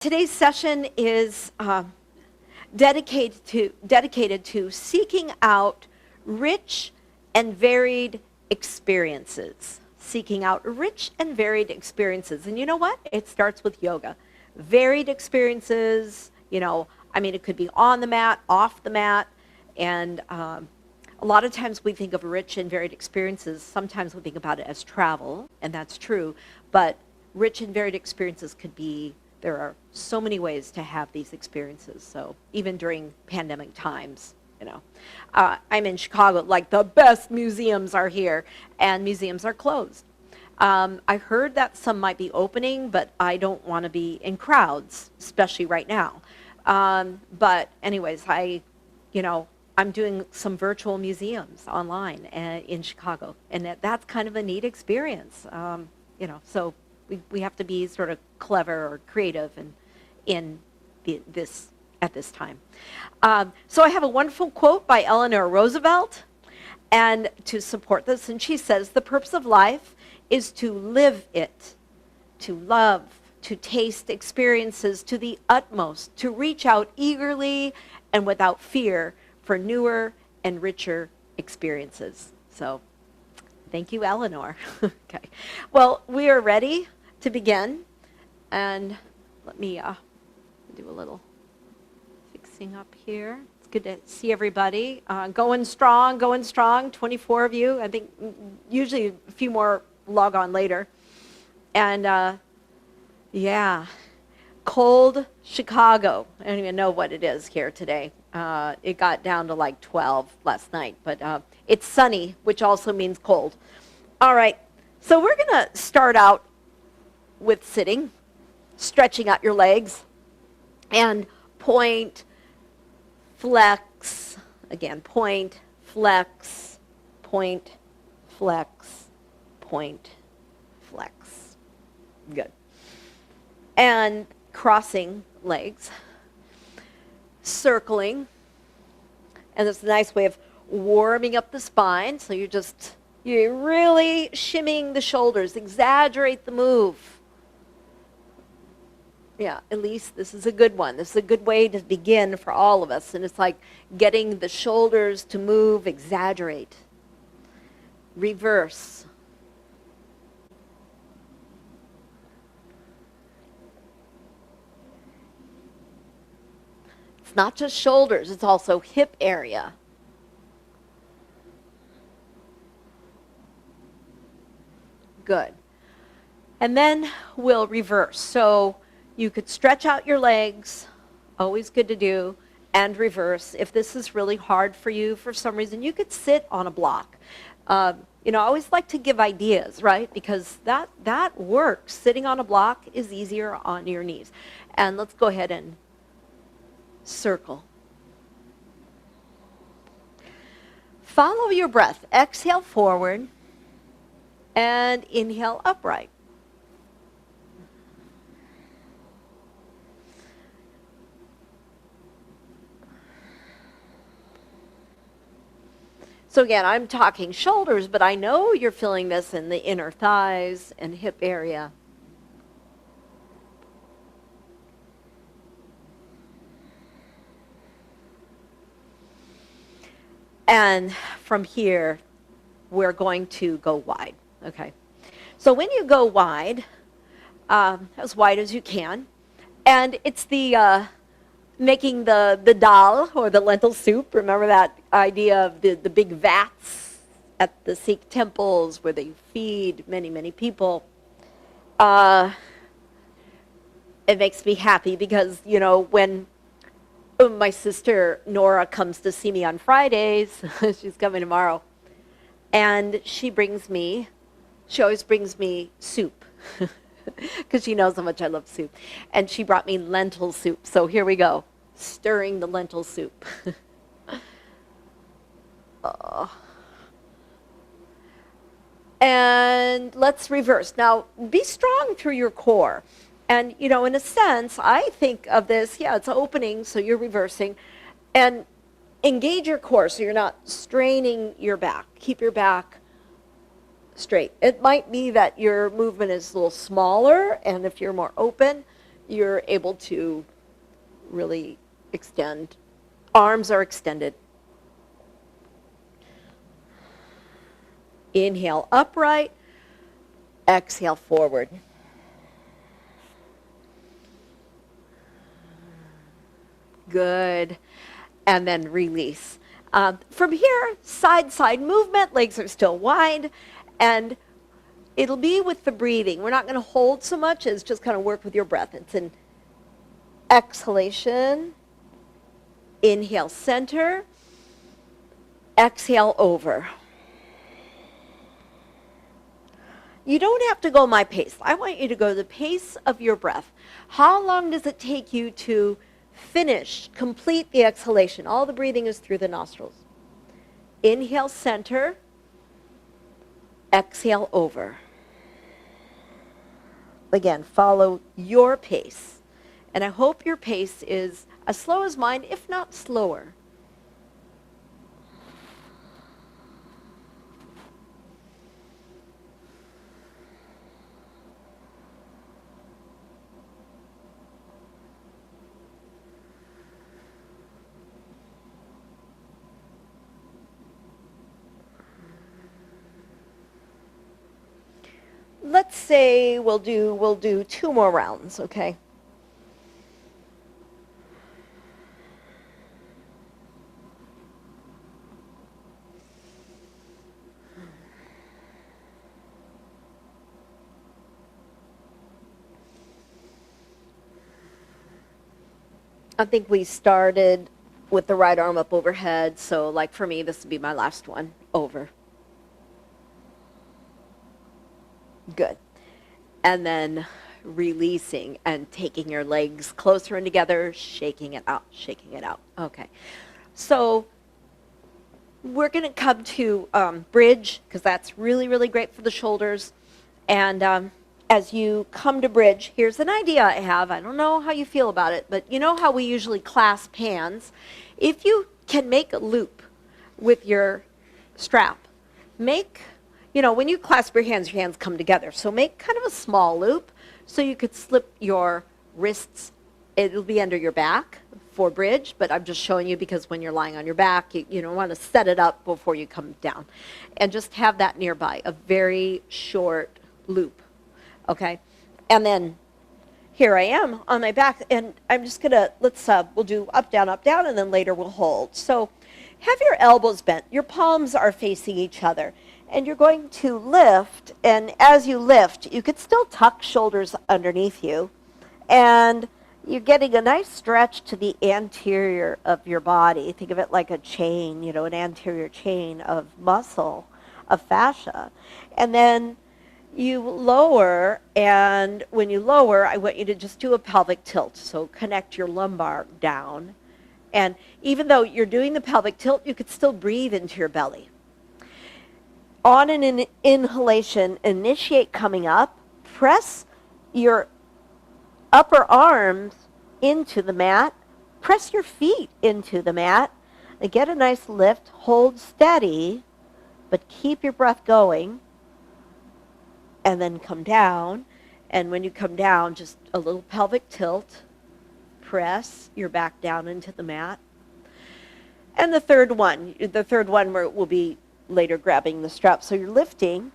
Today's session is dedicated to seeking out rich and varied experiences. Seeking out rich and varied experiences. And you know what? It starts with yoga. Varied experiences, it could be on the mat, off the mat, and a lot of times we think of rich and varied experiences. Sometimes we think about it as travel, and that's true, but rich and varied experiences could be, there are so many ways to have these experiences. So even during pandemic times, I'm in Chicago, like the best museums are here, and museums are closed. I heard that some might be opening, but I don't want to be in crowds, especially right now. But anyways, I'm doing some virtual museums online in Chicago, and that's kind of a neat experience. So we have to be sort of clever or creative at this time. So I have a wonderful quote by Eleanor Roosevelt, and to support this, and she says, "The purpose of life is to live it, to love, to taste experiences to the utmost, to reach out eagerly and without fear for newer and richer experiences." So thank you, Eleanor. Okay. Well, we are ready to begin. And let me do a little fixing up here. It's good to see everybody. Going strong, 24 of you. I think usually a few more log on later. And cold Chicago. I don't even know what it is here today. It got down to like 12 last night, but it's sunny, which also means cold. All right, so we're going to start out with sitting, stretching out your legs, and point, flex, again, point, flex, point, flex, point, flex. Good. And crossing legs, circling, and it's a nice way of warming up the spine, so you're really shimmying the shoulders, exaggerate the move. Yeah, at least this is a good one. This is a good way to begin for all of us. And it's like getting the shoulders to move, exaggerate. Reverse. It's not just shoulders, it's also hip area. Good. And then we'll reverse. So you could stretch out your legs, always good to do, and reverse. If this is really hard for you for some reason, you could sit on a block. I always like to give ideas, right? Because that works. Sitting on a block is easier on your knees. And let's go ahead and circle. Follow your breath. Exhale forward and inhale upright. So again, I'm talking shoulders, but I know you're feeling this in the inner thighs and hip area. And from here, we're going to go wide. Okay. So when you go wide, as wide as you can, and it's the making the dal, or the lentil soup. Remember that idea of the big vats at the Sikh temples where they feed many, many people. It makes me happy because, when my sister Nora comes to see me on Fridays, she's coming tomorrow, and she always brings me soup. Because she knows how much I love soup. And she brought me lentil soup. So here we go, stirring the lentil soup. And let's reverse. Now, be strong through your core. And, in a sense, I think of this, it's opening, so you're reversing. And engage your core so you're not straining your back. Keep your back straight. It might be that your movement is a little smaller, and if you're more open, you're able to really extend. Arms are extended. Inhale upright, exhale forward. Good. And then release. From here, side movement, legs are still wide, and it'll be with the breathing. We're not going to hold so much as just kind of work with your breath. It's an exhalation, inhale center, exhale over. You don't have to go my pace. I want you to go the pace of your breath. How long does it take you to finish, complete the exhalation? All the breathing is through the nostrils. Inhale center, exhale over. Again, follow your pace. And I hope your pace is as slow as mine, if not slower. Let's say we'll do 2 more rounds, okay? I think we started with the right arm up overhead, so like for me, this would be my last one, over. Good. And then releasing and taking your legs closer in together, shaking it out, shaking it out. Okay. So we're going to come to bridge, because that's really, really great for the shoulders. And as you come to bridge, here's an idea I have. I don't know how you feel about it, but you know how we usually clasp hands? If you can make a loop with your strap, when you clasp your hands come together. So make kind of a small loop so you could slip your wrists. It'll be under your back for bridge, but I'm just showing you because when you're lying on your back, you don't want to set it up before you come down. And just have that nearby, a very short loop, okay? And then here I am on my back, and I'm just going to, we'll do up, down, and then later we'll hold. So have your elbows bent. Your palms are facing each other. And you're going to lift, and as you lift, you could still tuck shoulders underneath you, and you're getting a nice stretch to the anterior of your body. Think of it like a chain, an anterior chain of muscle, of fascia. And then you lower, and when you lower, I want you to just do a pelvic tilt. So connect your lumbar down. And even though you're doing the pelvic tilt, you could still breathe into your belly. On an inhalation, initiate coming up, press your upper arms into the mat, press your feet into the mat, and get a nice lift, hold steady, but keep your breath going, and then come down. And when you come down, just a little pelvic tilt, press your back down into the mat. And the third one will be later grabbing the strap. So you're lifting,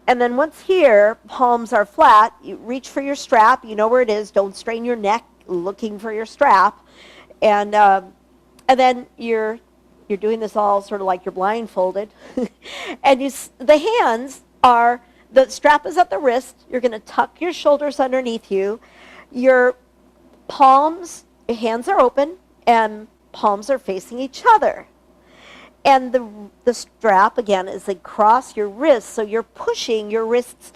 and then once here, palms are flat, you reach for your strap, you know where it is, don't strain your neck looking for your strap, and then you're doing this all sort of like you're blindfolded, and the strap is at the wrist, you're going to tuck your shoulders underneath you, your hands are open, and palms are facing each other. And the strap, again, is across your wrists, so you're pushing your wrists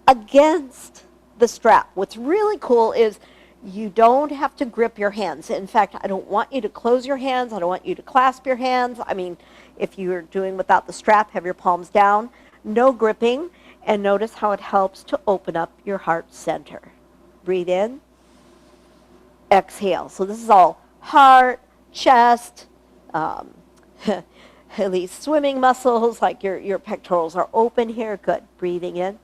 against the strap. What's really cool is you don't have to grip your hands. In fact, I don't want you to close your hands. I don't want you to clasp your hands. I mean, if you're doing without the strap, have your palms down. No gripping. And notice how it helps to open up your heart center. Breathe in. Exhale. So this is all heart, chest, these swimming muscles, like your pectorals are open here. Good. Breathing in.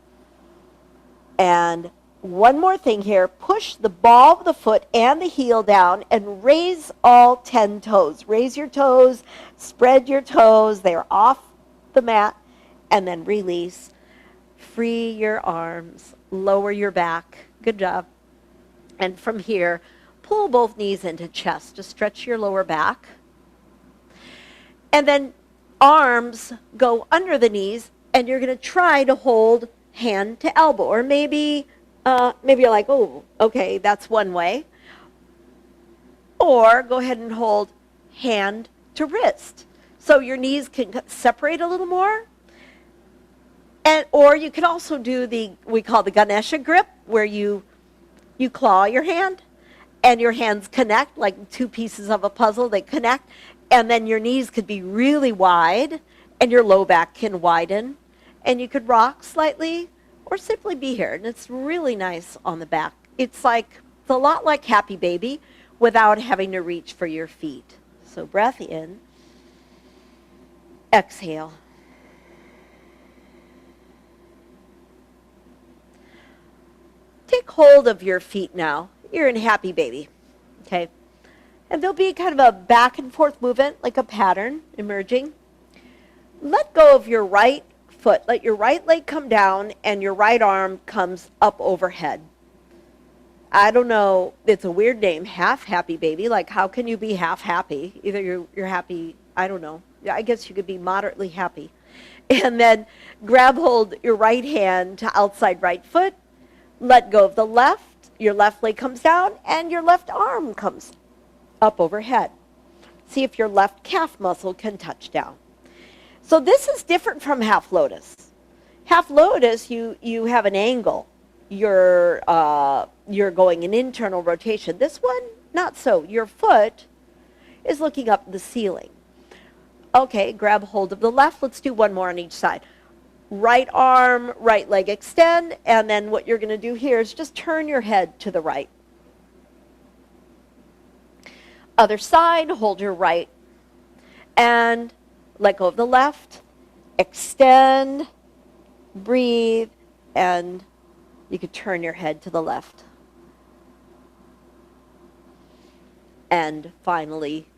And one more thing here. Push the ball of the foot and the heel down and raise all 10 toes. Raise your toes, spread your toes. They're off the mat. And then release. Free your arms. Lower your back. Good job. And from here, pull both knees into chest to stretch your lower back. And then arms go under the knees, and you're going to try to hold hand to elbow. Or maybe you're like, oh, okay, that's one way. Or go ahead and hold hand to wrist. So your knees can separate a little more. Or you can also do we call the Ganesha grip, where you claw your hand, and your hands connect like two pieces of a puzzle. They connect, and then your knees could be really wide, and your low back can widen, and you could rock slightly, or simply be here. And it's really nice on the back. It's a lot like Happy Baby without having to reach for your feet. So breath in, exhale. Take hold of your feet now. You're in Happy Baby, okay? And there'll be kind of a back and forth movement, like a pattern emerging. Let go of your right foot. Let your right leg come down, and your right arm comes up overhead. I don't know. It's a weird name, half Happy Baby. Like, how can you be half happy? Either you're happy, I don't know. I guess you could be moderately happy. And then grab hold your right hand to outside right foot. Let go of the left. Your left leg comes down, and your left arm comes up overhead. See if your left calf muscle can touch down. So this is different from half lotus. Half lotus, you have an angle. You're going an internal rotation. This one, not so. Your foot is looking up the ceiling. Okay, grab hold of the left. Let's do one more on each side. Right arm, right leg extend, and then what you're going to do here is just turn your head to the right. Other side, hold your right, and let go of the left, extend, breathe, and you could turn your head to the left. And finally,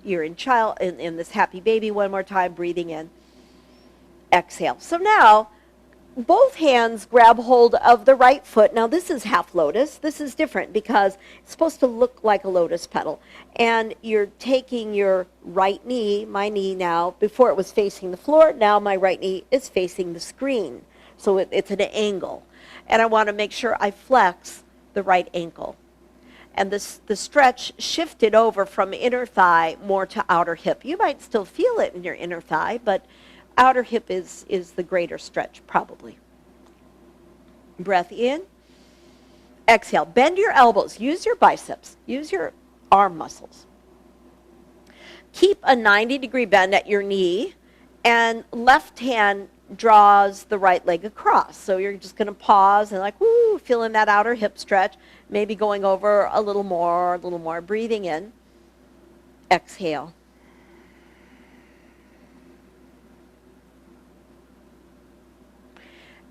you're in this Happy Baby one more time, breathing in. Exhale. So now, both hands grab hold of the right foot. Now this is half lotus. This is different because it's supposed to look like a lotus petal. And you're taking your right knee, my knee now, before it was facing the floor, now my right knee is facing the screen. So it's at an angle. And I want to make sure I flex the right ankle. And the stretch shifted over from inner thigh more to outer hip. You might still feel it in your inner thigh, but outer hip is the greater stretch, probably. Breath in. Exhale. Bend your elbows. Use your biceps. Use your arm muscles. Keep a 90-degree bend at your knee, and left hand draws the right leg across. So you're just going to pause and woo, feeling that outer hip stretch, maybe going over a little more, breathing in. Exhale.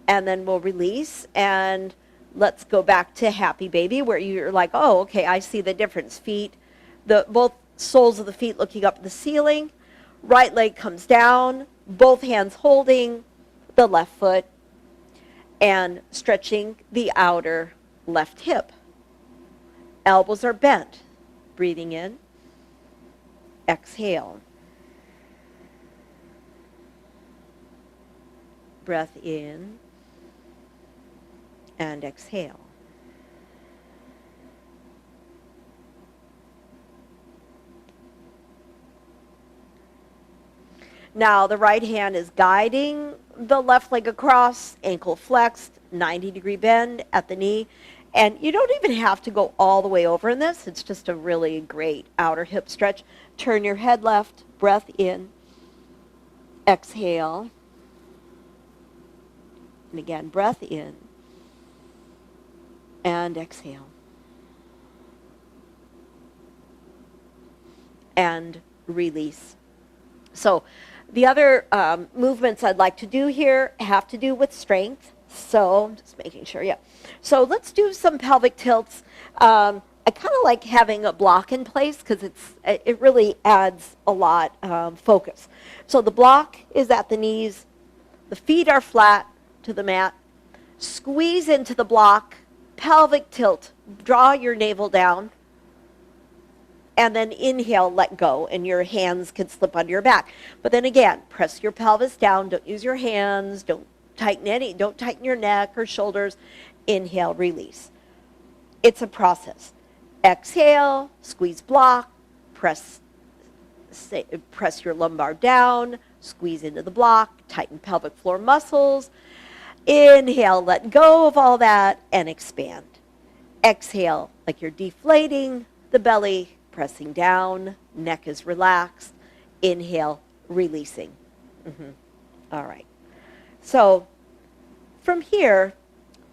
And then we'll release, and let's go back to Happy Baby, where you're like, oh, okay, I see the difference. Feet, both soles of the feet looking up at the ceiling. Right leg comes down, both hands holding the left foot, and stretching the outer left hip. Elbows are bent. Breathing in. Exhale. Breath in. And exhale. Now the right hand is guiding the left leg across, ankle flexed, 90-degree bend at the knee. And you don't even have to go all the way over in this. It's just a really great outer hip stretch. Turn your head left, breath in, exhale. And again, breath in. And exhale. And release. So the other movements I'd like to do here have to do with strength. So I'm just making sure, yeah. So let's do some pelvic tilts. I kind of like having a block in place because it really adds a lot focus. So the block is at the knees. The feet are flat to the mat. Squeeze into the block. Pelvic tilt. Draw your navel down. And then inhale, let go, and your hands can slip under your back. But then again, press your pelvis down. Don't use your hands. Don't tighten your neck or shoulders. Inhale, release. It's a process. Exhale, squeeze block, press your lumbar down, squeeze into the block, tighten pelvic floor muscles. Inhale, let go of all that, and expand. Exhale, like you're deflating the belly, pressing down, neck is relaxed. Inhale, releasing. All right. So from here,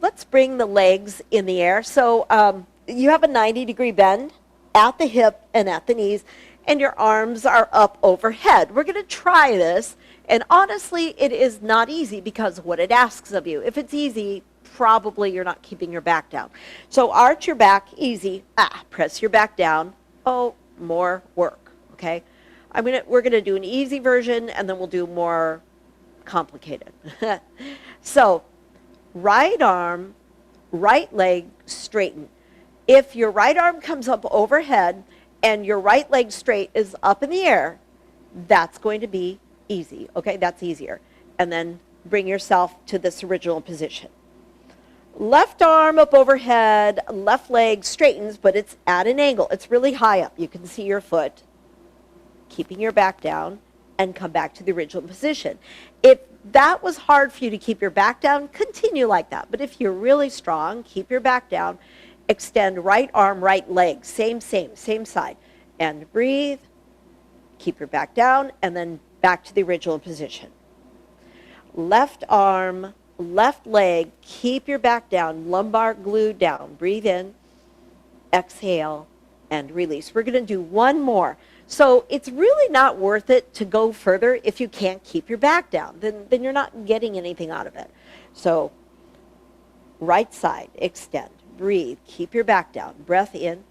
let's bring the legs in the air. So you have a 90-degree bend at the hip and at the knees, and your arms are up overhead. We're going to try this, and honestly, it is not easy because of what it asks of you. If it's easy, probably you're not keeping your back down. So arch your back, easy. Press your back down. Oh, more work, okay? We're going to do an easy version, and then we'll do more complicated. So right arm, right leg, straighten. If your right arm comes up overhead and your right leg straight is up in the air, that's going to be easy, okay? That's easier. And then bring yourself to this original position. Left arm up overhead, left leg straightens, but it's at an angle. It's really high up. You can see your foot, keeping your back down, and come back to the original position. If that was hard for you to keep your back down, continue like that. But if you're really strong, keep your back down. Extend right arm, right leg, same side. And breathe, keep your back down, and then back to the original position. Left arm, left leg, keep your back down, lumbar glued down. Breathe in, exhale, and release. We're going to do one more. So it's really not worth it to go further if you can't keep your back down. Then you're not getting anything out of it. So right side, extend. Breathe, keep your back down. Breath in,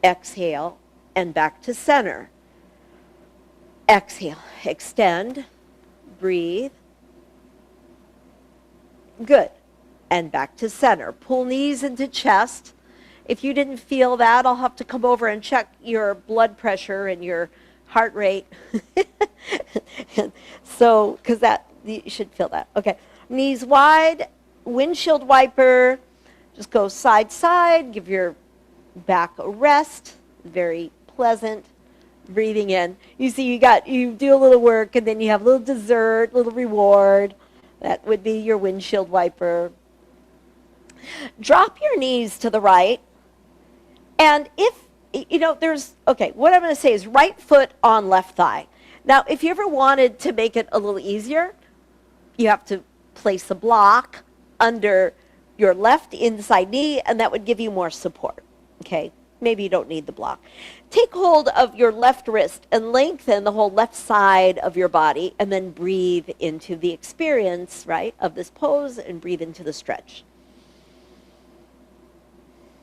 exhale, and back to center. Exhale, extend, breathe. Good. And back to center. Pull knees into chest. If you didn't feel that, I'll have to come over and check your blood pressure and your heart rate. So, because you should feel that. Okay. Knees wide, windshield wiper. Just go side, side. Give your back a rest. Very pleasant. Breathing in. You see, you do a little work, and then you have a little dessert, a little reward. That would be your windshield wiper. Drop your knees to the right. And if, what I'm going to say is right foot on left thigh. Now, if you ever wanted to make it a little easier, you have to place a block under your left inside knee, and that would give you more support, okay? Maybe you don't need the block. Take hold of your left wrist and lengthen the whole left side of your body, and then breathe into the experience, right, of this pose, and breathe into the stretch.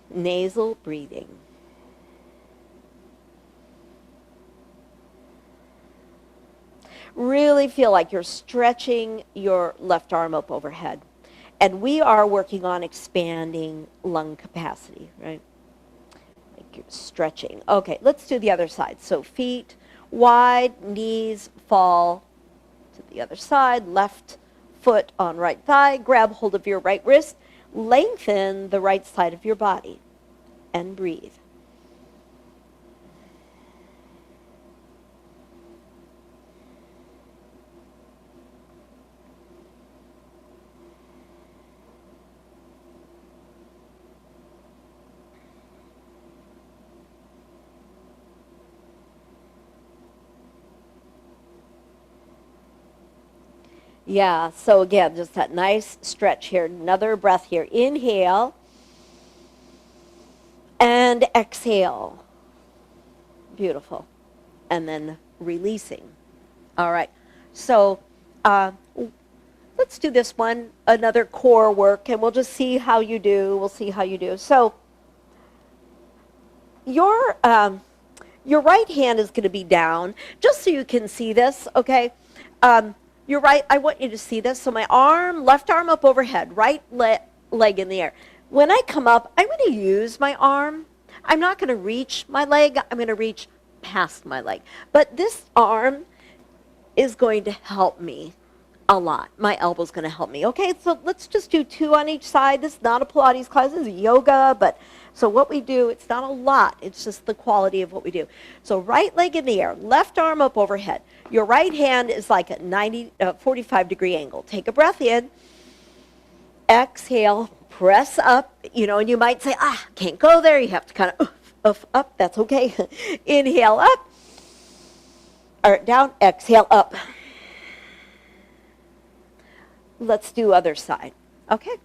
Nasal breathing. Really feel like you're stretching your left arm up overhead. And we are working on expanding lung capacity, right? Like you're stretching. Okay, let's do the other side. So feet wide, knees fall to the other side, left foot on right thigh, grab hold of your right wrist, lengthen the right side of your body, and breathe. Yeah, so again, just that nice stretch here. Another breath here. Inhale and exhale. Beautiful. And then releasing. All right. So let's do this one, another core work, and we'll just see how you do. We'll see how you do. So your right hand is going to be down, just so you can see this, okay? Your right, I want you to see this. So my arm, left arm up overhead, right leg in the air. When I come up, I'm going to use my arm. I'm not going to reach my leg. I'm going to reach past my leg. But this arm is going to help me a lot. My elbow's going to help me. Okay, so let's just do 2 on each side. This is not a Pilates class. This is yoga, but so what we do, it's not a lot. It's just the quality of what we do. So right leg in the air, left arm up overhead. Your right hand is like a 45-degree angle. Take a breath in. Exhale, press up, and you might say, can't go there. You have to kind of up. That's okay. Inhale up, or down, exhale up. Let's do other side. Okay.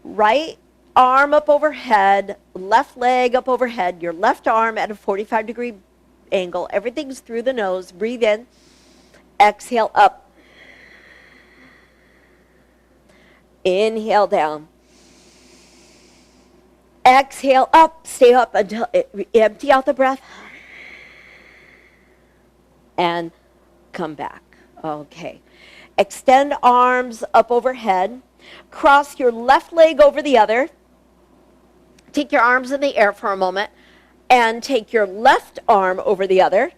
Right arm up overhead, left leg up overhead, your left arm at a 45-degree angle. Everything's through the nose. Breathe in. Exhale up. Inhale down. Exhale up. Stay up until empty out the breath. And come back. Okay. Extend arms up overhead. Cross your left leg over the other. Take your arms in the air for a moment. And take your left arm over the other.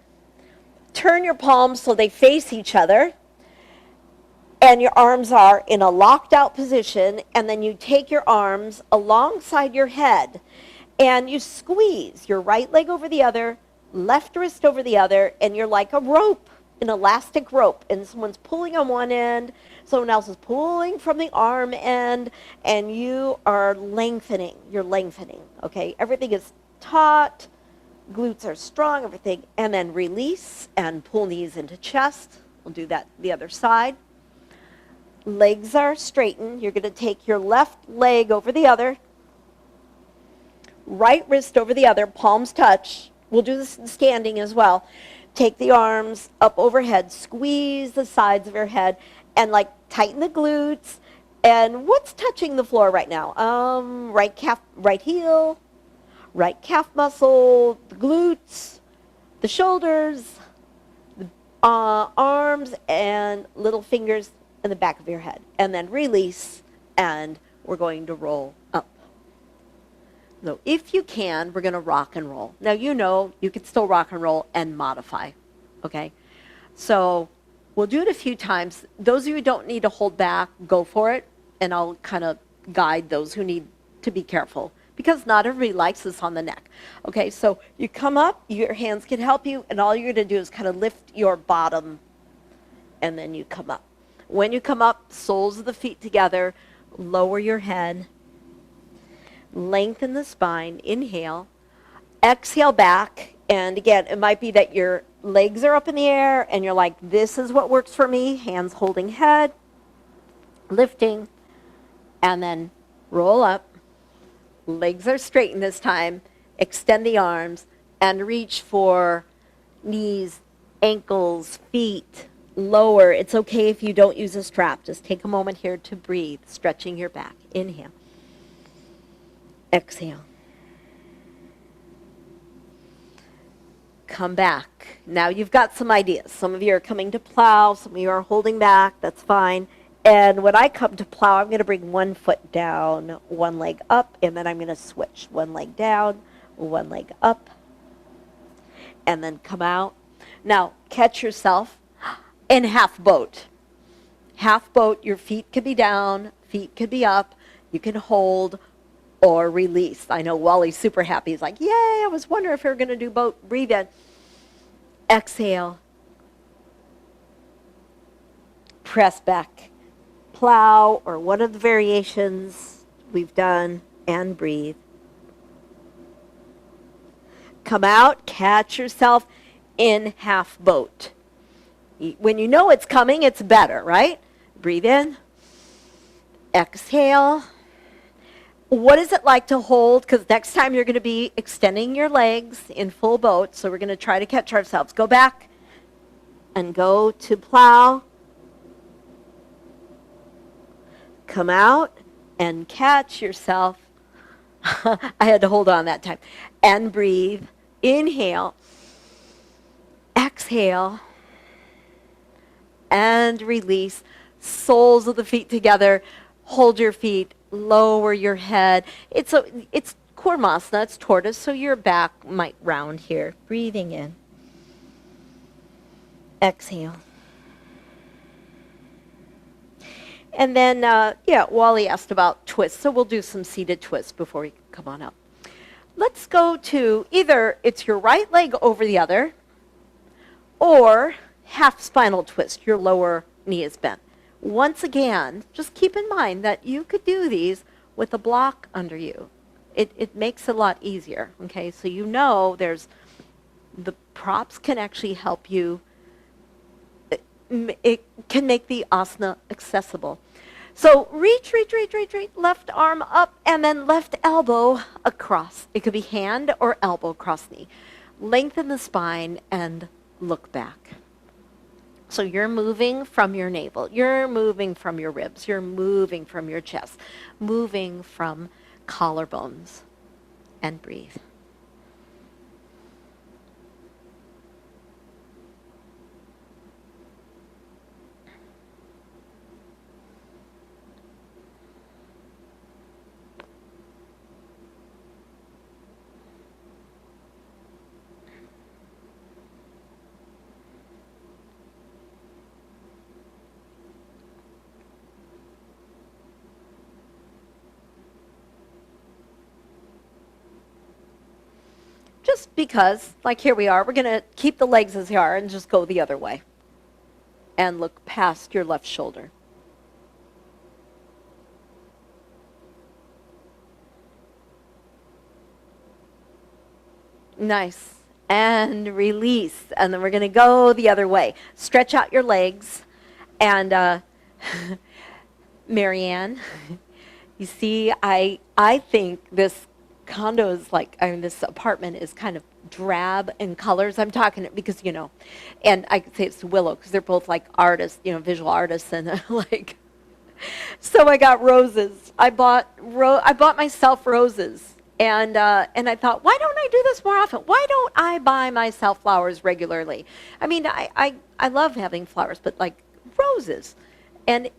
Turn your palms so they face each other. And your arms are in a locked out position. And then you take your arms alongside your head. And you squeeze your right leg over the other, left wrist over the other. And you're like a rope. An elastic rope, and someone's pulling on one end, someone else is pulling from the arm end, and you are lengthening. You're lengthening, okay? Everything is taut, glutes are strong, everything, and then release and pull knees into chest. We'll do that the other side. Legs are straightened. You're going to take your left leg over the other, right wrist over the other, palms touch. We'll do this in standing as well. Take the arms up overhead, squeeze the sides of your head, and like tighten the glutes. And what's touching the floor right now? Right calf, right heel, right calf muscle, the glutes, the shoulders, the arms, and little fingers in the back of your head. And then release, and we're going to roll up. So if you can, we're going to rock and roll. Now, you can still rock and roll and modify, okay? So we'll do it a few times. Those of you who don't need to hold back, go for it, and I'll kind of guide those who need to be careful, because not everybody likes this on the neck. Okay, so you come up, your hands can help you, and all you're going to do is kind of lift your bottom, and then you come up. When you come up, soles of the feet together, lower your head. Lengthen the spine. Inhale. Exhale back. And again, it might be that your legs are up in the air and you're like, this is what works for me. Hands holding head. Lifting. And then roll up. Legs are straightened this time. Extend the arms and reach for knees, ankles, feet, lower. It's okay if you don't use a strap. Just take a moment here to breathe, stretching your back. Inhale. Exhale. Come back. Now you've got some ideas. Some of you are coming to plow. Some of you are holding back. That's fine. And when I come to plow, I'm going to bring one foot down, one leg up, and then I'm going to switch. One leg down, one leg up, and then come out. Now, catch yourself in half boat. Half boat, your feet could be down, feet could be up. You can hold or release. I know Wally's super happy. He's like, yay, I was wondering if we were going to do boat. Breathe in. Exhale. Press back. Plow, or one of the variations we've done, and breathe. Come out, catch yourself in half boat. When you know it's coming, it's better, right? Breathe in. Exhale. What is it like to hold? Because next time you're going to be extending your legs in full boat, so we're going to try to catch ourselves. Go back and go to plow. Come out and catch yourself. I had to hold on that time. And breathe. Inhale. Exhale. And release. Soles of the feet together. Hold your feet. Lower your head. It's Kurmasana, it's tortoise, so your back might round here. Breathing in. Exhale. And then, Wally asked about twists, so we'll do some seated twists before we come on up. Let's go to either it's your right leg over the other, or half spinal twist, your lower knee is bent. Once again, just keep in mind that you could do these with a block under you. It makes it a lot easier, okay? So you know the props can actually help you. It can make the asana accessible. So reach, left arm up, and then left elbow across. It could be hand or elbow across knee. Lengthen the spine and look back. So you're moving from your navel. You're moving from your ribs. You're moving from your chest. Moving from collarbones. And breathe. Just because, like here we are, we're going to keep the legs as they are and just go the other way. And look past your left shoulder. Nice. And release. And then we're going to go the other way. Stretch out your legs. And Marianne, you see, I think this condo is this apartment is kind of drab in colors. I'm talking because, and I could say it's Willow because they're both like artists, visual artists, and so I got roses. I bought myself roses, and I thought, why don't I do this more often? Why don't I buy myself flowers regularly? I mean, I love having flowers, but like roses, and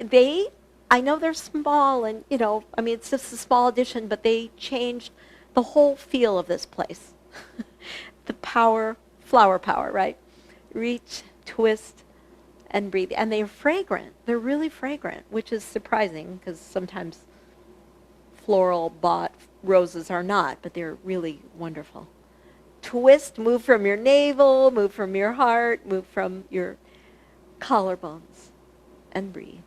I know they're small, and it's just a small addition, but they changed the whole feel of this place. The flower power, right? Reach, twist, and breathe. And they're fragrant. They're really fragrant, which is surprising because sometimes floral bought roses are not, but they're really wonderful. Twist, move from your navel, move from your heart, move from your collarbones, and breathe.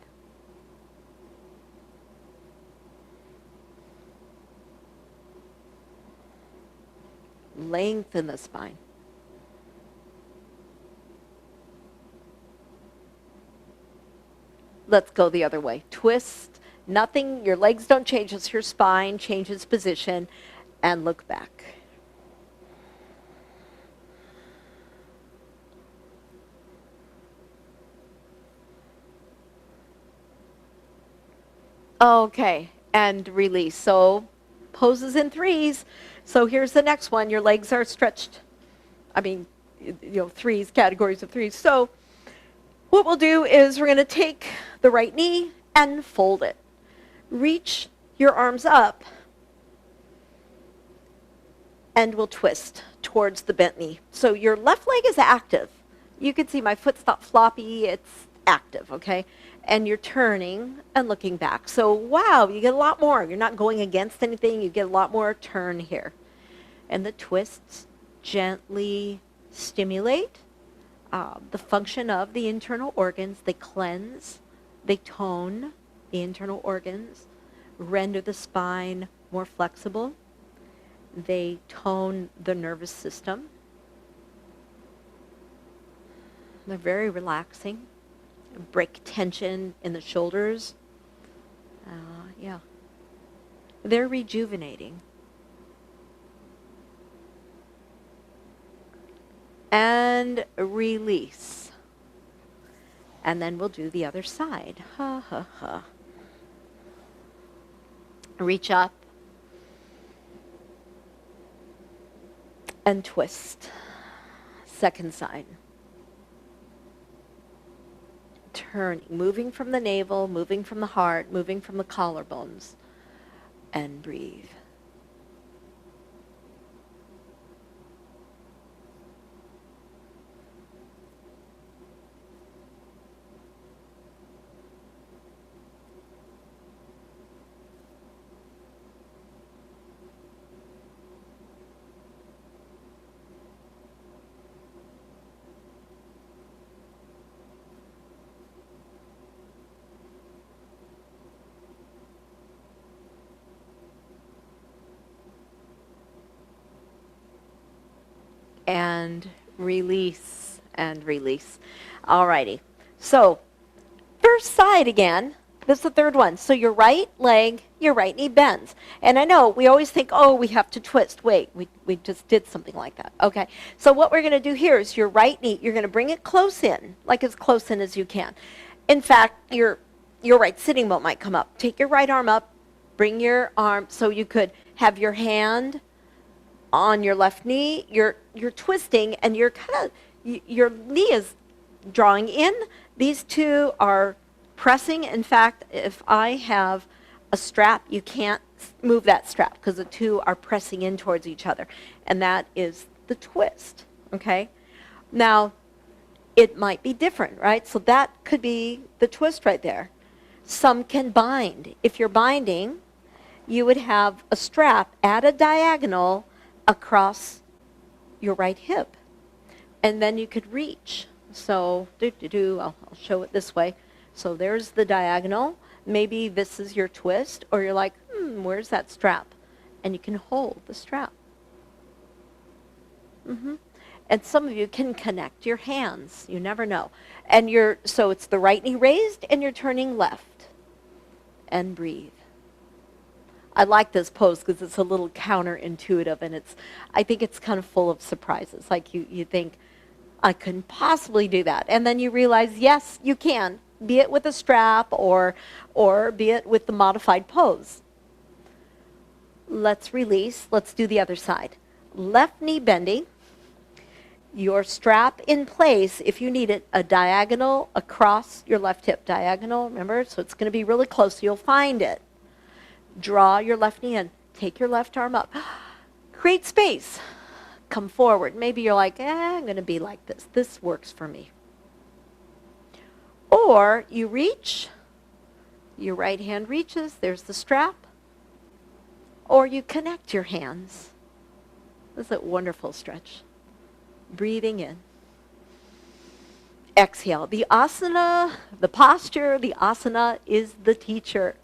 Lengthen the spine. Let's go the other way. Twist. Nothing, your legs don't change, just your spine changes position, and look back. Okay, and release. So poses in threes. So here's the next one. Your legs are stretched. Threes, categories of threes. So what we'll do is we're going to take the right knee and fold it. Reach your arms up, and we'll twist towards the bent knee. So your left leg is active. You can see my foot's not floppy. It's active, okay? And you're turning and looking back. So wow, you get a lot more. You're not going against anything. You get a lot more turn here. And the twists gently stimulate the function of the internal organs. They cleanse, they tone the internal organs, render the spine more flexible. They tone the nervous system. They're very relaxing. Break tension in the shoulders. They're rejuvenating. And release. And then we'll do the other side. Ha, ha, ha. Reach up and twist. Second side. Turning, moving from the navel, moving from the heart, moving from the collarbones, and breathe. And release, and release. Alrighty. So, first side again. This is the third one. So your right leg, your right knee bends. And I know we always think, oh, we have to twist. Wait, we just did something like that. Okay. So what we're going to do here is your right knee, you're going to bring it close in, like as close in as you can. In fact, your right sitting bone might come up. Take your right arm up, bring your arm so you could have your hand on your left knee. You're twisting, and you're kind of, your knee is drawing in. These two are pressing. In fact, if I have a strap, you can't move that strap because the two are pressing in towards each other. And that is the twist, okay? Now, it might be different, right? So that could be the twist right there. Some can bind. If you're binding, you would have a strap at a diagonal across your right hip. And then you could reach. So, I'll show it this way. So there's the diagonal. Maybe this is your twist, or you're like, where's that strap? And you can hold the strap. And some of you can connect your hands. You never know. And so it's the right knee raised, and you're turning left. And breathe. I like this pose because it's a little counterintuitive, and I think it's kind of full of surprises. Like you think, I couldn't possibly do that. And then you realize, yes, you can, be it with a strap or be it with the modified pose. Let's release. Let's do the other side. Left knee bending. Your strap in place, if you need it, a diagonal across your left hip. Diagonal, remember? So it's going to be really close, so you'll find it. Draw your left knee in. Take your left arm up. Create space. Come forward. Maybe you're like, I'm going to be like this. This works for me. Or you reach. Your right hand reaches. There's the strap. Or you connect your hands. This is a wonderful stretch. Breathing in. Exhale. The asana, the posture, the asana is the teacher.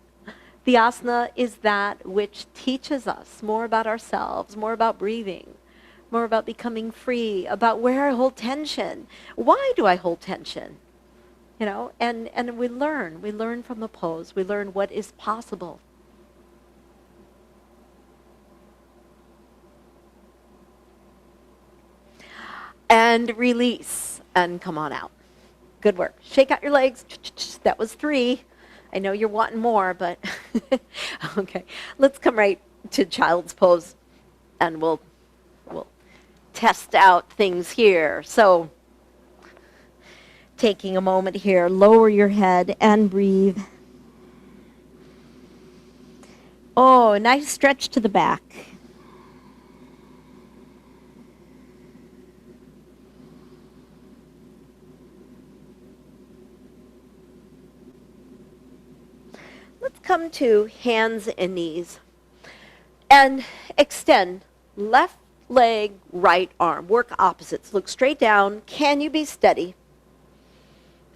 The asana is that which teaches us more about ourselves, more about breathing, more about becoming free, about where I hold tension. Why do I hold tension? You know, and we learn from the pose. We learn what is possible. And release, and come on out. Good work. Shake out your legs. That was 3. I know you're wanting more, but okay. Let's come right to child's pose, and we'll test out things here. So, taking a moment here, lower your head and breathe. Oh, nice stretch to the back. Let's come to hands and knees. And extend left leg, right arm. Work opposites. Look straight down. Can you be steady?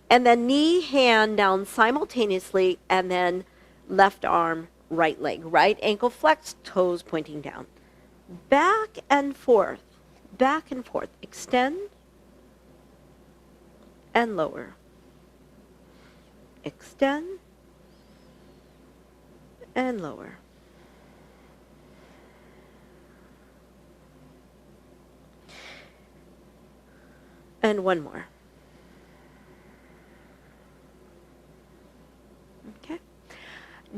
And then knee, hand down simultaneously, and then left arm, right leg. Right ankle flexed, toes pointing down. Back and forth. Back and forth. Extend and lower. Extend and lower. And one more. Okay.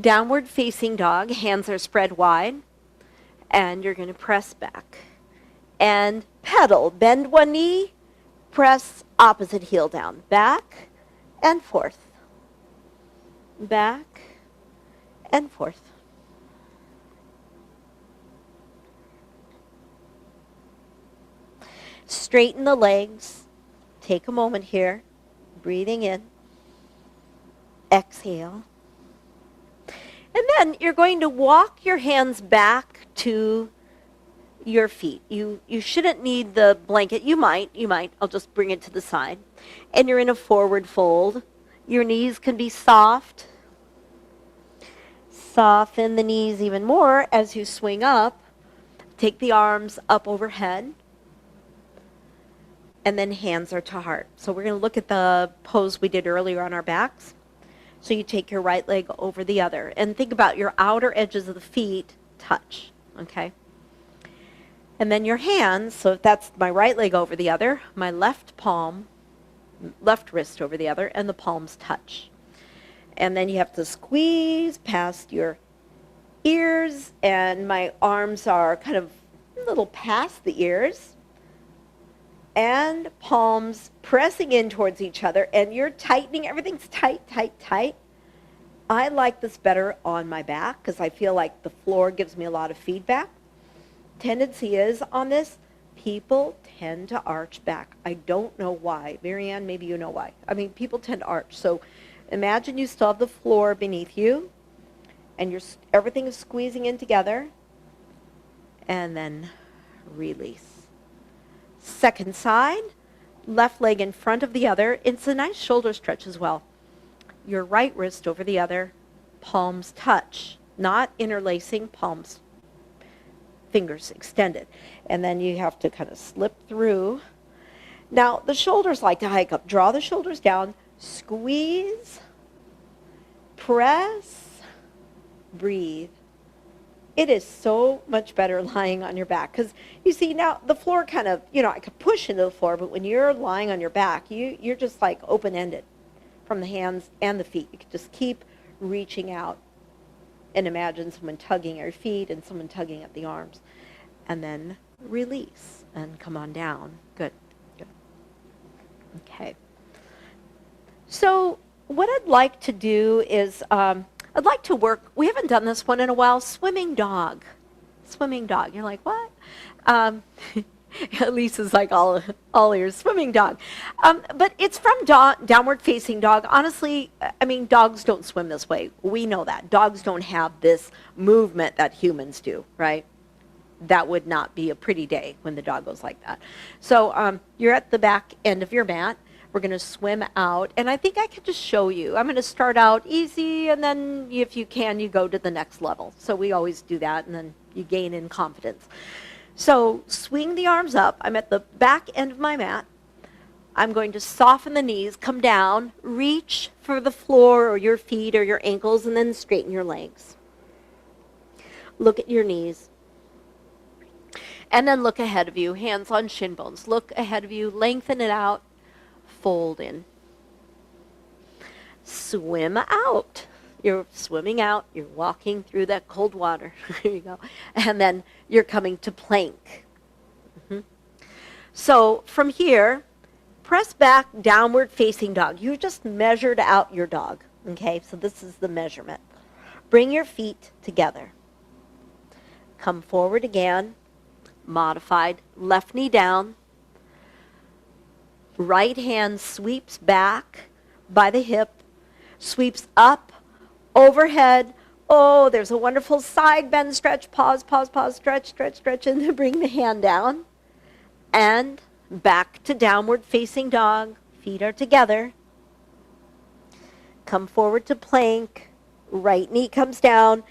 Downward facing dog, hands are spread wide, and you're going to press back. And pedal, bend one knee, press opposite heel down, back and forth, back and forth. Straighten the legs. Take a moment here, breathing in, exhale. And then you're going to walk your hands back to your feet. You shouldn't need the blanket. You might. I'll just bring it to the side. And you're in a forward fold. Your knees can be soft. Soften the knees even more as you swing up. Take the arms up overhead. And then hands are to heart. So we're going to look at the pose we did earlier on our backs. So you take your right leg over the other. And think about your outer edges of the feet touch. Okay? And then your hands, so if that's my right leg over the other, my left palm, left wrist over the other, and the palms touch. And then you have to squeeze past your ears, and my arms are kind of a little past the ears, and palms pressing in towards each other, and you're tightening. Everything's tight, tight, tight. I like this better on my back because I feel like the floor gives me a lot of feedback. Tendency is on this, people tend to arch back. I don't know why. Marianne, maybe you know why. I mean, people tend to arch. So imagine you still have the floor beneath you, and everything is squeezing in together, and then release. Second side, left leg in front of the other. It's a nice shoulder stretch as well. Your right wrist over the other, palms touch, not interlacing, palms, fingers extended. And then you have to kind of slip through. Now, the shoulders like to hike up. Draw the shoulders down, squeeze, press, breathe. It is so much better lying on your back. Because you see now the floor kind of, I could push into the floor, but when you're lying on your back, you're just like open-ended from the hands and the feet. You can just keep reaching out and imagine someone tugging at your feet and someone tugging at the arms. And then release and come on down. Good. Okay. So what I'd like to do is I'd like to work, we haven't done this one in a while, swimming dog. Swimming dog. You're like, what? Lisa's like all ears, swimming dog. But it's from downward facing dog. Honestly, I mean, dogs don't swim this way. We know that. Dogs don't have this movement that humans do, right? That would not be a pretty day when the dog goes like that. So you're at the back end of your mat. We're going to swim out, and I think I could just show you. I'm going to start out easy, and then if you can, you go to the next level. So we always do that, and then you gain in confidence. So swing the arms up. I'm at the back end of my mat. I'm going to soften the knees, come down, reach for the floor or your feet or your ankles, and then straighten your legs. Look at your knees. And then look ahead of you, hands on shin bones. Look ahead of you, lengthen it out. Fold in. Swim out. You're swimming out. You're walking through that cold water. There you go. And then you're coming to plank. So from here, press back, downward facing dog. You just measured out your dog. Okay, so this is the measurement. Bring your feet together. Come forward again. Modified. Left knee down. Right hand sweeps back by the hip, sweeps up, overhead. Oh, there's a wonderful side bend stretch. Pause, pause, pause, stretch, stretch, stretch, and then bring the hand down. And back to downward facing dog. Feet are together. Come forward to plank. Right knee comes down.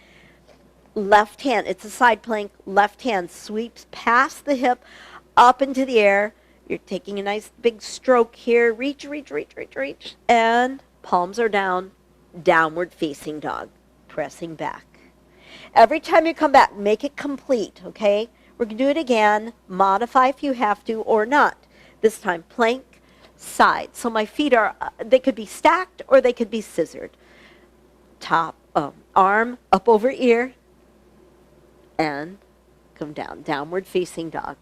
Left hand, it's a side plank. Left hand sweeps past the hip, up into the air. You're taking a nice big stroke here. Reach, reach, reach, reach, reach. And palms are down, downward facing dog, pressing back. Every time you come back, make it complete, okay? We're going to do it again. Modify if you have to or not. This time, plank, side. So my feet are, they could be stacked or they could be scissored. Top arm up over ear, and come down, downward facing dog.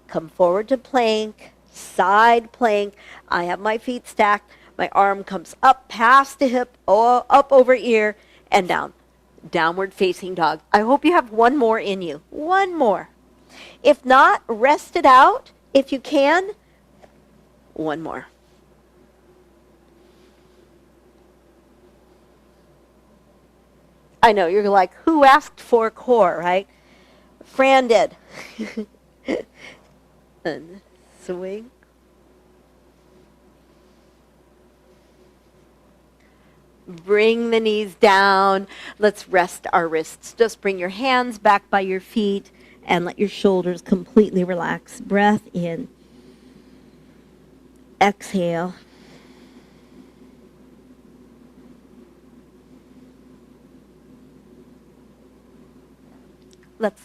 Come forward to plank, side plank. I have my feet stacked. My arm comes up past the hip, up over ear, and down. Downward facing dog. I hope you have one more in you. One more. If not, rest it out. If you can, one more. I know, you're like, who asked for core, right? Fran did. And swing. Bring the knees down. Let's rest our wrists. Just bring your hands back by your feet and let your shoulders completely relax. Breath in. Exhale. Let's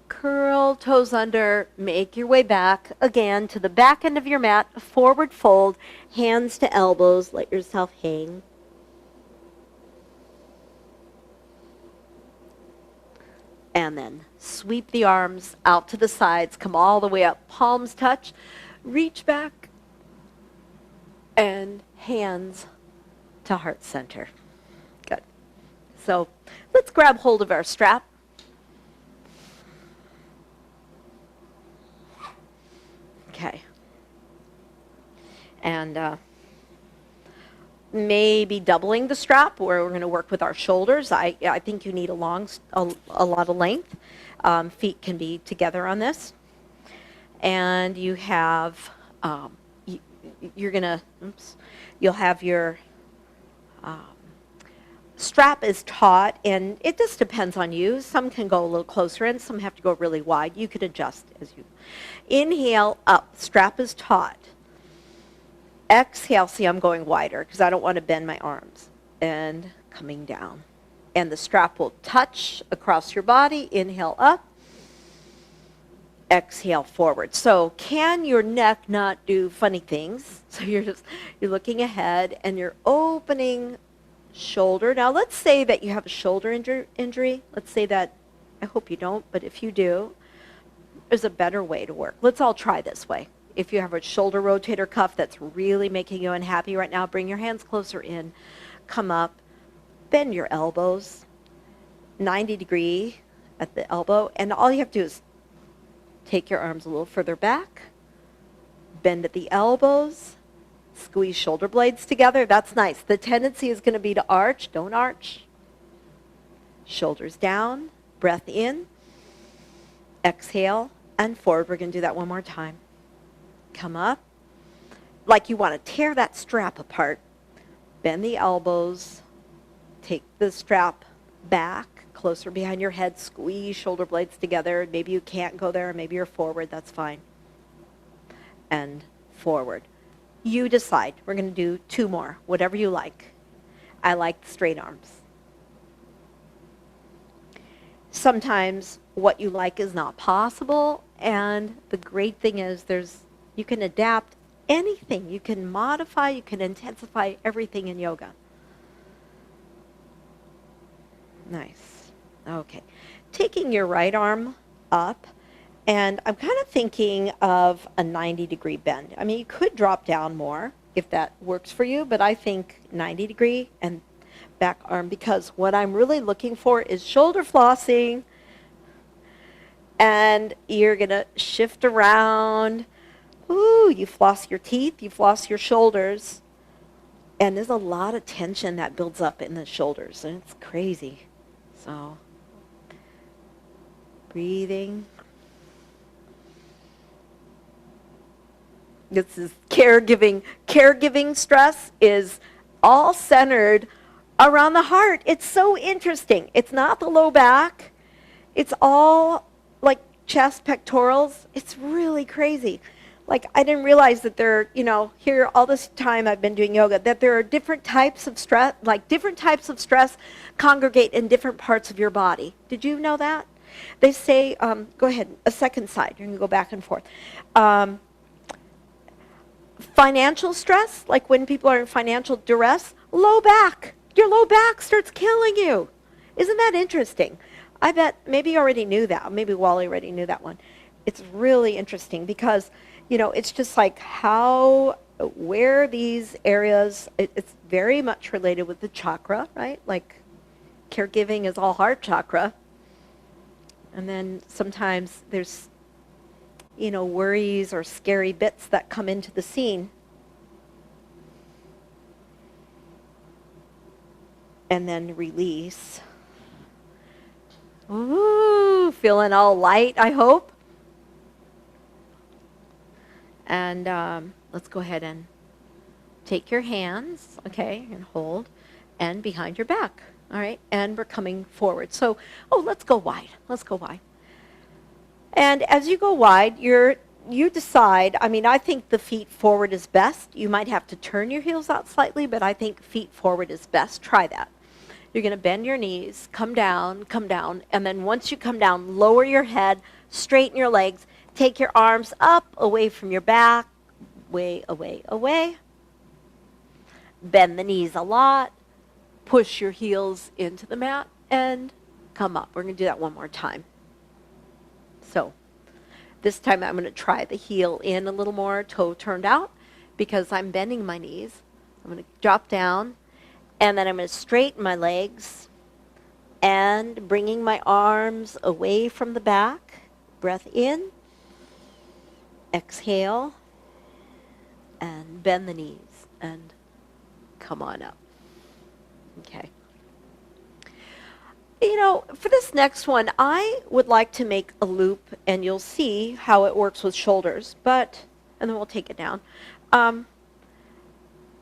curl toes under, make your way back again to the back end of your mat, forward fold, hands to elbows, let yourself hang. And then sweep the arms out to the sides, come all the way up, palms touch, reach back, and hands to heart center. Good. So let's grab hold of our strap. Okay. And maybe doubling the strap, where we're going to work with our shoulders. I think you need a lot of length. Feet can be together on this. And you have, you'll have your strap is taut, and it just depends on you. Some can go a little closer in, some have to go really wide. You can adjust as you inhale up, strap is taut. Exhale, see I'm going wider because I don't want to bend my arms. And coming down. And the strap will touch across your body. Inhale up. Exhale forward. So can your neck not do funny things? So you're looking ahead and you're opening shoulder. Now let's say that you have a shoulder injury. Let's say that, I hope you don't, but if you do, there's a better way to work. Let's all try this way. If you have a shoulder rotator cuff that's really making you unhappy right now, bring your hands closer in, come up, bend your elbows, 90 degree at the elbow, and all you have to do is take your arms a little further back, bend at the elbows, squeeze shoulder blades together. That's nice. The tendency is going to be to arch. Don't arch. Shoulders down, breath in, exhale, and forward. We're going to do that one more time. Come up, like you want to tear that strap apart. Bend the elbows, take the strap back, closer behind your head, squeeze shoulder blades together. Maybe you can't go there, maybe you're forward, that's fine. And forward. You decide. We're going to do two more, whatever you like. I like the straight arms. Sometimes what you like is not possible, and the great thing is you can adapt anything. You can modify, you can intensify everything in yoga. Nice. Okay. Taking your right arm up, and I'm kind of thinking of a 90-degree bend. I mean, you could drop down more if that works for you, but I think 90-degree and back arm, because what I'm really looking for is shoulder flossing, and you're going to shift around. Ooh, you floss your teeth, you floss your shoulders, and there's a lot of tension that builds up in the shoulders, and it's crazy. So, breathing. This is caregiving. Caregiving stress is all centered around the heart. It's so interesting. It's not the low back. It's all like chest, pectorals. It's really crazy. Like, I didn't realize that here all this time I've been doing yoga, that there are different types of stress, different types of stress congregate in different parts of your body. Did you know that? They say, go ahead, a second side. You're going to go back and forth. Financial stress, like when people are in financial duress, low back. Your low back starts killing you. Isn't that interesting? I bet maybe you already knew that. Maybe Wally already knew that one. It's really interesting because, it's just like where these areas, it's very much related with the chakra, right? Like caregiving is all heart chakra. And then sometimes there's, worries or scary bits that come into the scene. And then release. Ooh, feeling all light, I hope. And let's go ahead and take your hands, okay, and hold, and behind your back, all right? And we're coming forward. So, let's go wide. Let's go wide. And as you go wide, you decide, I think the feet forward is best. You might have to turn your heels out slightly, but I think feet forward is best. Try that. You're going to bend your knees, come down, and then once you come down, lower your head, straighten your legs, take your arms up, away from your back, way away, away. Bend the knees a lot, push your heels into the mat, and come up. We're going to do that one more time. So this time I'm going to try the heel in a little more, toe turned out, because I'm bending my knees. I'm going to drop down. And then I'm going to straighten my legs and bringing my arms away from the back. Breath in. Exhale. And bend the knees and come on up. Okay. For this next one, I would like to make a loop, and you'll see how it works with shoulders, and then we'll take it down. I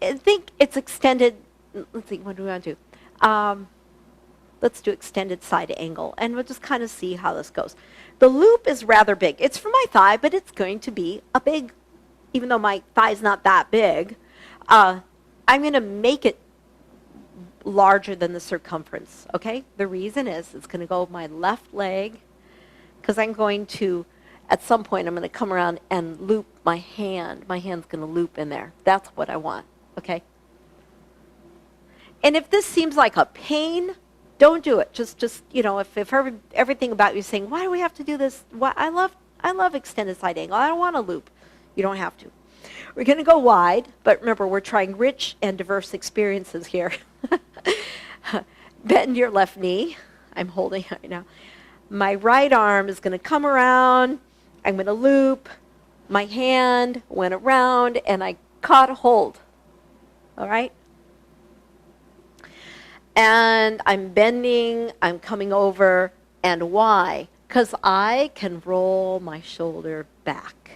think it's extended. Let's see, what do we want to do? Let's do extended side angle, and we'll just kind of see how this goes. The loop is rather big. It's for my thigh, but it's going to be a big, even though my thigh's not that big, I'm going to make it larger than the circumference, okay? The reason is it's going to go my left leg, because I'm going to, at some point, I'm going to come around and loop my hand. My hand's going to loop in there. That's what I want, okay? And if this seems like a pain, don't do it. Just if everything about you is saying, why do we have to do this? I love extended side angle. I don't want to loop. You don't have to. We're going to go wide, but remember, we're trying rich and diverse experiences here. Bend your left knee. I'm holding it right now. My right arm is going to come around. I'm going to loop. My hand went around, and I caught a hold. All right? And I'm bending, I'm coming over, and why? Because I can roll my shoulder back.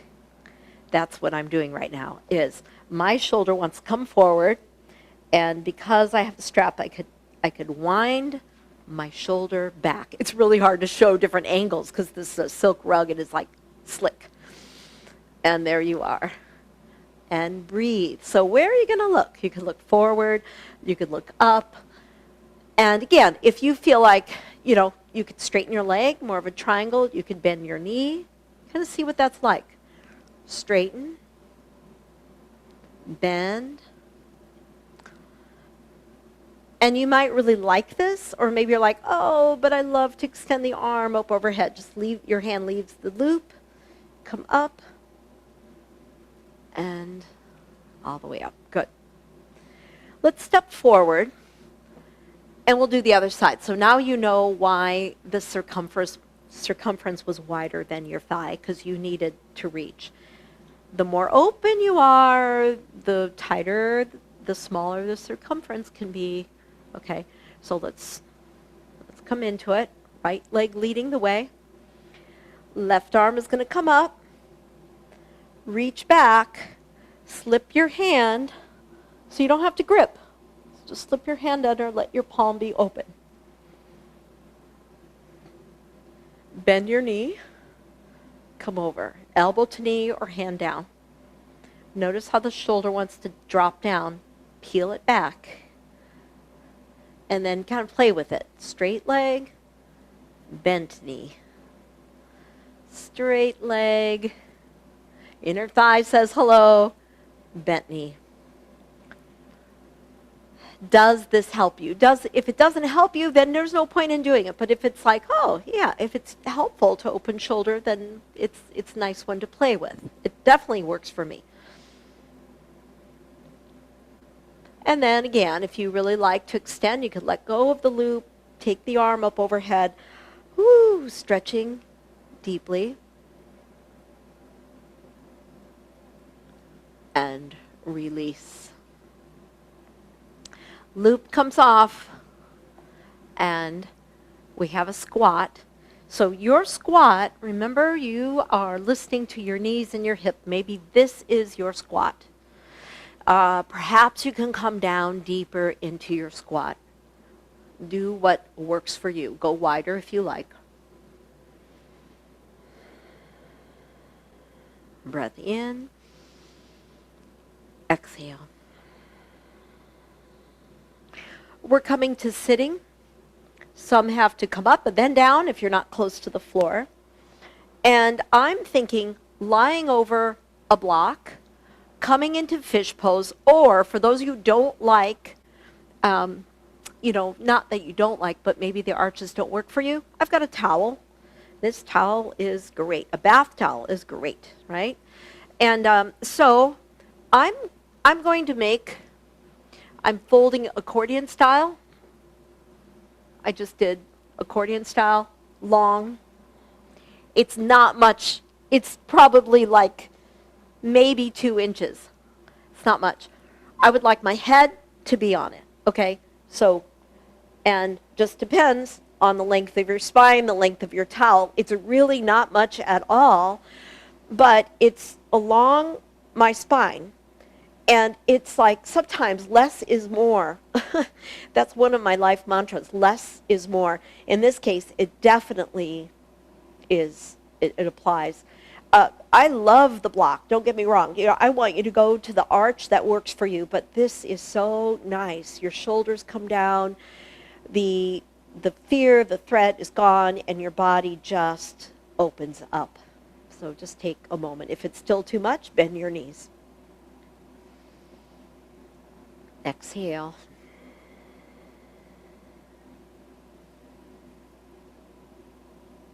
That's what I'm doing right now, is my shoulder wants to come forward, and because I have the strap, I could wind my shoulder back. It's really hard to show different angles because this silk rug, it is like slick. And there you are. And breathe. So where are you going to look? You can look forward, you could look up. And again, if you feel like, you could straighten your leg, more of a triangle, you could bend your knee, kind of see what that's like. Straighten, bend. And you might really like this, or maybe you're like, oh, but I love to extend the arm up overhead. Just your hand leaves the loop, come up, and all the way up. Good. Let's step forward. And we'll do the other side. So now you know why the circumference was wider than your thigh, because you needed to reach. The more open you are, the tighter, the smaller the circumference can be. Okay, so let's come into it. Right leg leading the way. Left arm is going to come up. Reach back. Slip your hand so you don't have to grip. Just slip your hand under, let your palm be open. Bend your knee, come over, elbow to knee or hand down. Notice how the shoulder wants to drop down, peel it back, and then kind of play with it. Straight leg, bent knee. Straight leg, inner thigh says hello, bent knee. Does this help you? If it doesn't help you, then there's no point in doing it. But if it's like, oh yeah, if it's helpful to open shoulder, then it's a nice one to play with. It definitely works for me. And then again, if you really like to extend, you could let go of the loop, take the arm up overhead, whoo, stretching deeply, and release. Loop comes off, and we have a squat. So your squat, remember, you are listening to your knees and your hip. Maybe this is your squat. Perhaps you can come down deeper into your squat. Do what works for you. Go wider if you like. Breath in. Exhale. We're coming to sitting. Some have to come up and then down if you're not close to the floor. And I'm thinking lying over a block, coming into fish pose, or for those of you who don't like, not that you don't like, but maybe the arches don't work for you, I've got a towel. This towel is great. A bath towel is great, right? And so I'm going to I'm folding accordion style. I just did accordion style, long. It's not much. It's probably like maybe 2 inches. It's not much. I would like my head to be on it, okay? So, and just depends on the length of your spine, the length of your towel. It's really not much at all, but it's along my spine. And it's like sometimes less is more. That's one of my life mantras, less is more. In this case, it definitely is, it applies. I love the block, don't get me wrong. I want you to go to the arch that works for you, but this is so nice. Your shoulders come down, the fear, the threat is gone, and your body just opens up. So just take a moment. If it's still too much, bend your knees. Exhale.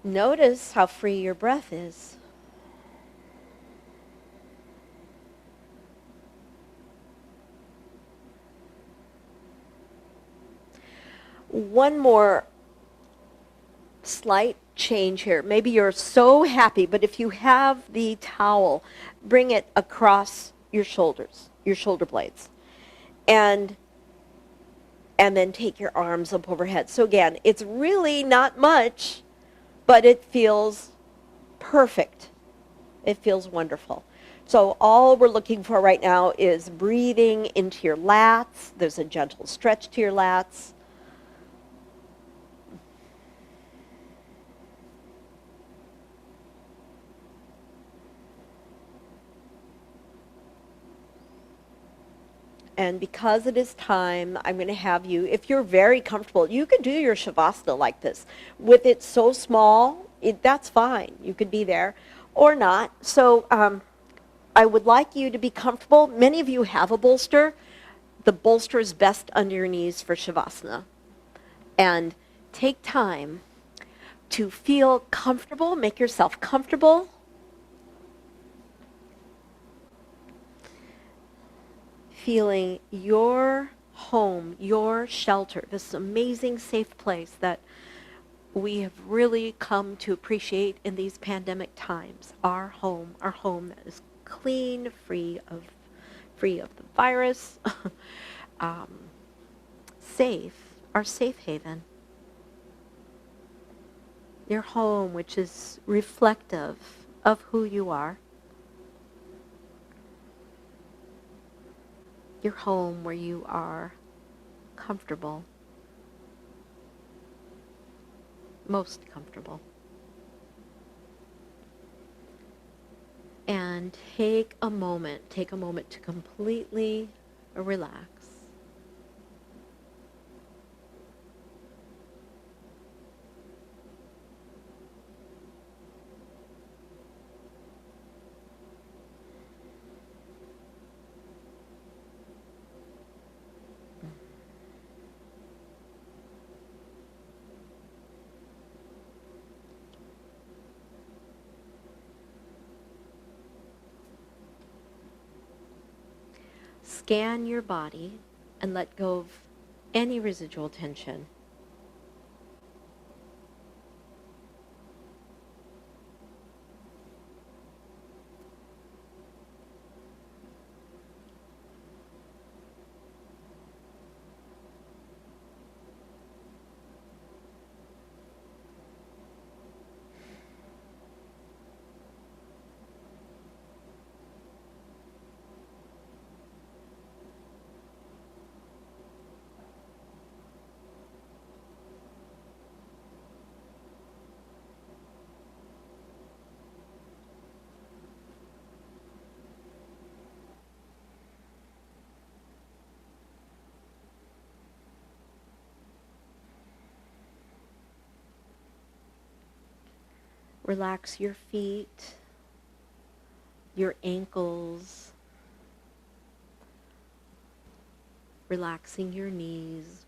Notice how free your breath is. One more slight change here. Maybe you're so happy, but if you have the towel, bring it across your shoulders, your shoulder blades. And then take your arms up overhead. So again, it's really not much, but it feels perfect. It feels wonderful. So all we're looking for right now is breathing into your lats. There's a gentle stretch to your lats. And because it is time, I'm going to have you, if you're very comfortable, you could do your Shavasana like this. With it so small, that's fine. You could be there or not. So I would like you to be comfortable. Many of you have a bolster. The bolster is best under your knees for Shavasana. And take time to feel comfortable. Make yourself comfortable. Feeling your home, your shelter, this amazing safe place that we have really come to appreciate in these pandemic times. Our home that is clean, free of the virus, safe, our safe haven. Your home, which is reflective of who you are. Your home where you are comfortable, most comfortable. And take a moment to completely relax. Scan your body and let go of any residual tension. Relax your feet, your ankles, relaxing your knees,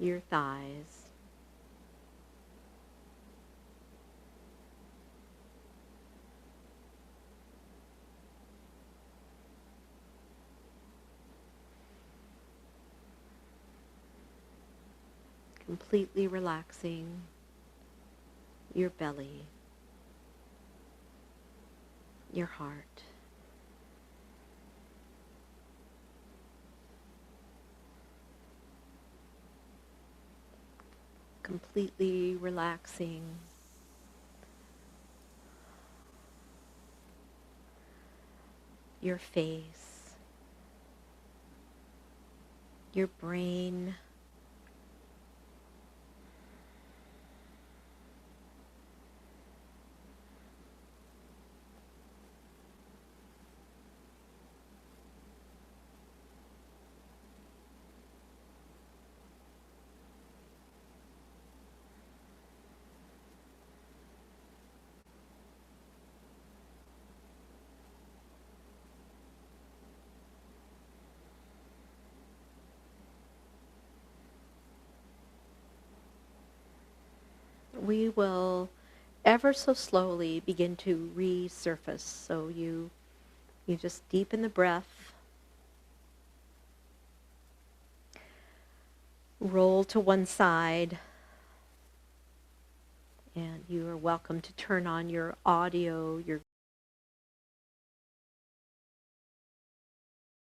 your thighs. Completely relaxing your belly, your heart. Completely relaxing your face, your brain, we will ever so slowly begin to resurface. So you just deepen the breath, roll to one side, and you are welcome to turn on your audio, your